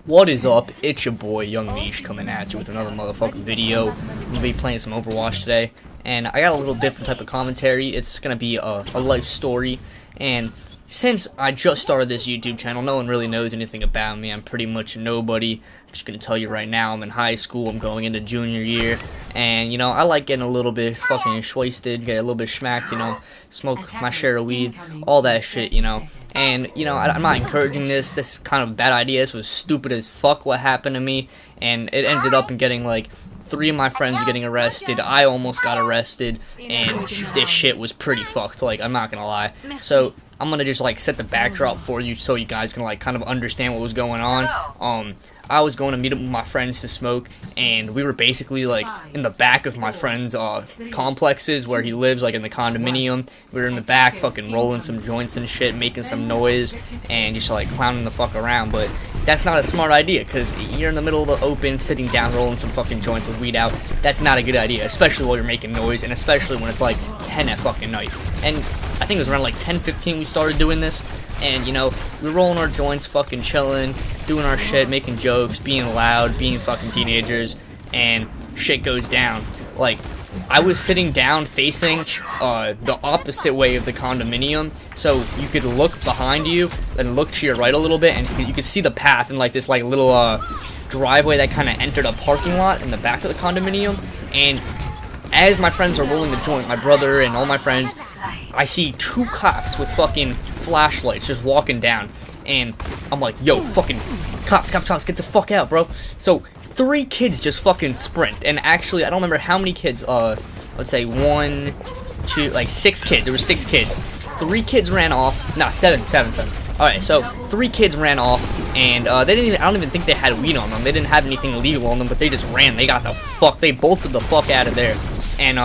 What is up? It's your boy YoungMish coming at you with another motherfucking video. I'm gonna be playing some Overwatch today, and I got a little different type of commentary. It's gonna be a life story, and since I just started this YouTube channel, no one really knows anything about me. I'm pretty much a nobody. I'm just gonna tell you right now, I'm in high school, I'm going into junior year, and, you know, I like getting a little bit fucking wasted, get a little bit schmacked, you know, smoke my share of weed, all that shit, you know. And, you know, I'm not encouraging this. This kind of bad idea. This was stupid as fuck what happened to me, and it ended up in getting, like, 3 of my friends getting arrested. I almost got arrested, and this shit was pretty fucked, like, I'm not gonna lie. So I'm gonna just, like, set the backdrop for you so you guys can, like, kind of understand what was going on. I was going to meet up with my friends to smoke, and we were basically, like, in the back of my friend's complexes where he lives, like, in the condominium. We were in the back fucking rolling some joints and shit, making some noise, and just, like, clowning the fuck around. But that's not a smart idea, because you're in the middle of the open, sitting down, rolling some fucking joints with weed out. That's not a good idea, especially while you're making noise, and especially when it's, like, 10 at fucking night. And I think it was around, like, 10:15 we started doing this. And, you know, we're rolling our joints, fucking chilling, doing our shit, making jokes, being loud, being fucking teenagers, and shit goes down. Like, I was sitting down facing the opposite way of the condominium, so you could look behind you and look to your right a little bit, and you could see the path and, like, this, like, little driveway that kind of entered a parking lot in the back of the condominium. And as my friends are rolling the joint, my brother and all my friends, I see 2 cops with fucking flashlights just walking down, and I'm like, yo, fucking cops, get the fuck out, bro. So 3 kids just fucking sprint, and actually I don't remember how many kids, let's say 1, 2, like 6 kids. There were 6 kids. 3 kids ran off. Nah, 7. Alright, so 3 kids ran off, and they didn't even, I don't even think they had weed on them. They didn't have anything illegal on them, but they just ran. They bolted the fuck out of there. And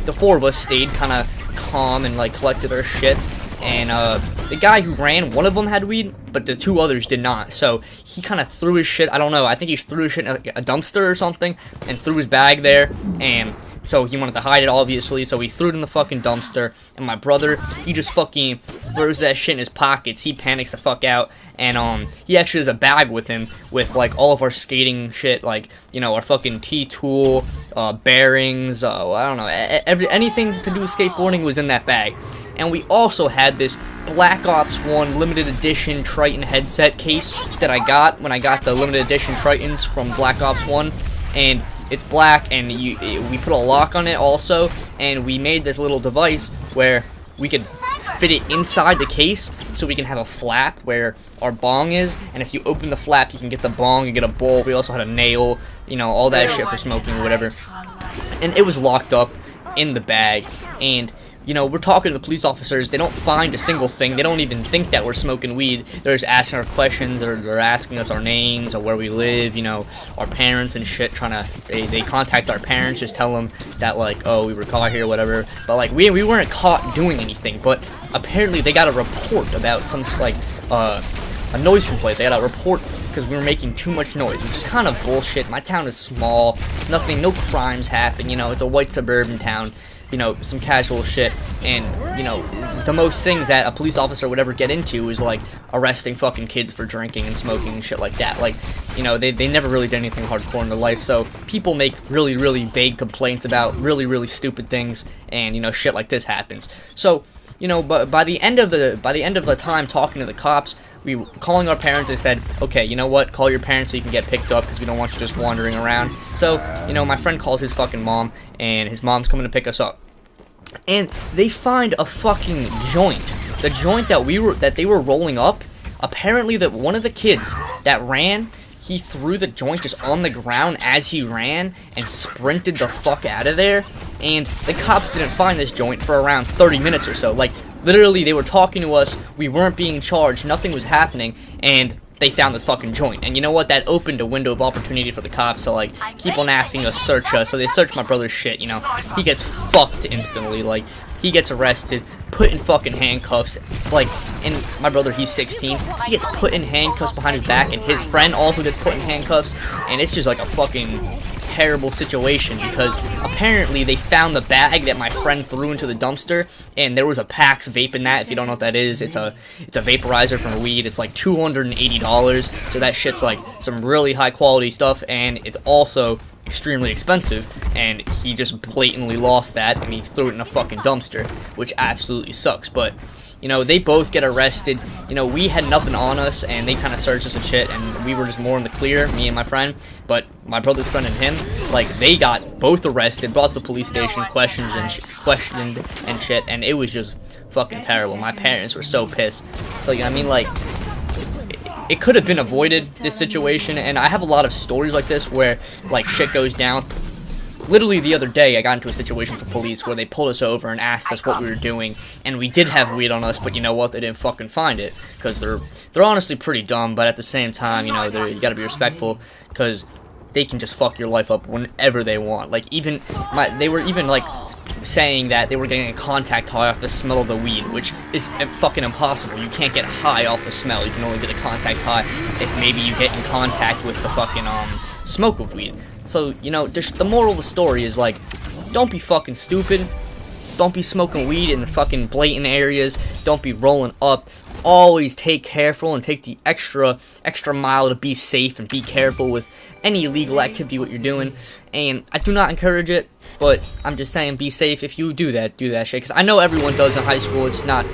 the 4 of us stayed kind of calm and, like, collected our shit. And the guy who ran, one of them had weed, but the 2 others did not. So he kind of threw his shit, I don't know, I think he threw his shit in a dumpster or something, and threw his bag there. And so he wanted to hide it, obviously, so he threw it in the fucking dumpster. And my brother, he just fucking throws that shit in his pockets. He panics the fuck out, and he actually has a bag with him with, like, all of our skating shit, like, you know, our fucking T-tool, bearings, I don't know, anything to do with skateboarding was in that bag. And we also had this Black Ops 1 limited edition Triton headset case that I got when I got the limited edition Tritons from Black Ops 1, and it's black, and we put a lock on it also, and we made this little device where we could fit it inside the case, so we can have a flap where our bong is, and if you open the flap, you can get the bong, you get a bowl. We also had a nail, you know, all that shit for smoking or whatever, and it was locked up in the bag. And, you know, we're talking to the police officers. They don't find a single thing. They don't even think that we're smoking weed. They're just asking our questions, or they're asking us our names, or where we live, you know, our parents and shit, trying to, they contact our parents, just tell them that, like, oh, we were caught here, whatever. But, like, we weren't caught doing anything, but apparently they got a report about some, like, a noise complaint. They got a report because we were making too much noise, which is kind of bullshit. My town is small, no crimes happen, you know, it's a white suburban town. You know, some casual shit, and, you know, the most things that a police officer would ever get into is, like, arresting fucking kids for drinking and smoking and shit like that. Like, you know, they never really did anything hardcore in their life, so people make really vague complaints about really stupid things, and, you know, shit like this happens. So, you know, but by the end of the time talking to the cops, we were calling our parents. They said, okay, you know what, call your parents so you can get picked up, because we don't want you just wandering around. So, you know, my friend calls his fucking mom, and his mom's coming to pick us up. And they find a fucking joint. The joint that they were rolling up, apparently that one of the kids that ran, he threw the joint just on the ground as he ran and sprinted the fuck out of there. And the cops didn't find this joint for around 30 minutes or so. Like, literally, they were talking to us, we weren't being charged, nothing was happening, and they found this fucking joint. And you know what? That opened a window of opportunity for the cops to, like, keep on asking us, search us. So they searched my brother's shit, you know. He gets fucked instantly. Like, he gets arrested, put in fucking handcuffs. Like, and my brother, he's 16. He gets put in handcuffs behind his back, and his friend also gets put in handcuffs. And it's just like a fucking terrible situation because apparently they found the bag that my friend threw into the dumpster, and there was a Pax vape in that. If you don't know what that is, it's a vaporizer from weed. It's like $280, so that shit's like some really high quality stuff, and it's also extremely expensive, and he just blatantly lost that and he threw it in a fucking dumpster, which absolutely sucks. But you know, they both get arrested. You know, we had nothing on us, and they kind of searched us and shit, and we were just more in the clear, me and my friend. But my brother's friend and him, like, they got both arrested, brought us to the police station, questioned and shit, and it was just fucking terrible. My parents were so pissed. So, you know what I mean? Like, it could have been avoided, this situation, and I have a lot of stories like this where, like, shit goes down. Literally the other day, I got into a situation with the police where they pulled us over and asked us what we were doing, and we did have weed on us, but you know what? They didn't fucking find it, because they're honestly pretty dumb, but at the same time, you know, you gotta be respectful, because they can just fuck your life up whenever they want. Like, they were even, like, saying that they were getting a contact high off the smell of the weed, which is fucking impossible. You can't get high off the smell. You can only get a contact high if maybe you get in contact with the fucking, smoke of weed. So, you know, just the moral of the story is, like, don't be fucking stupid. Don't be smoking weed in the fucking blatant areas. Don't be rolling up. Always take careful and take the extra mile to be safe and be careful with any illegal activity what you're doing. And I do not encourage it, but I'm just saying, be safe. If you do that shit, because I know everyone does in high school. It's not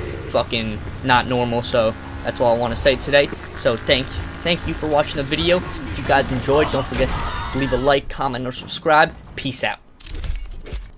normal. So that's all I want to say today. So thank you for watching the video. If you guys enjoyed, don't forget to leave a like, comment, or subscribe. Peace out.